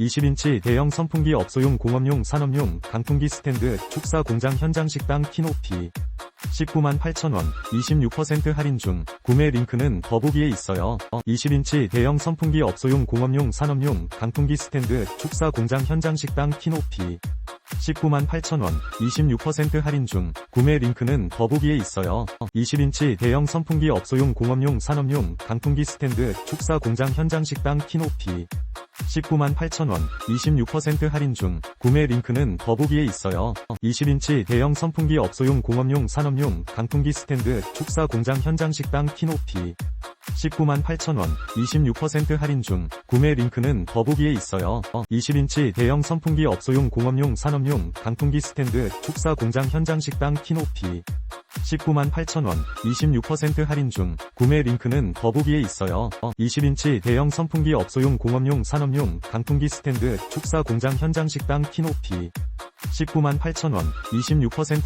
20인치 대형 선풍기 업소용 공업용 산업용 강풍기 스탠드 축사 공장 현장 식당 키높이 198,000원 26% 할인 중 구매 링크는 더보기에 있어요. 20인치 대형 선풍기 업소용 공업용 산업용 강풍기 스탠드 축사 공장 현장 식당 키높이 198,000원 26% 할인 중 구매 링크는 더보기에 있어요. 20인치 대형 선풍기 업소용 공업용 산업용 강풍기 스탠드 축사 공장 현장 식당 키높이 198,000원 26% 할인 중 구매 링크는 더보기에 있어요. 20인치 대형 선풍기 업소용 공업용 산업용 강풍기 스탠드 축사 공장 현장 식당 키높이 198,000원 26% 할인 중 구매 링크는 더보기에 있어요. 20인치 대형 선풍기 업소용 공업용 산업용 강풍기 스탠드 축사 공장 현장 식당 키높이 198,000원 26% 할인 중 구매 링크는 더보기에 있어요. 20인치 대형 선풍기 업소용 공업용 산업용 강풍기 스탠드 축사 공장 현장 식당 키높이 198,000원 26%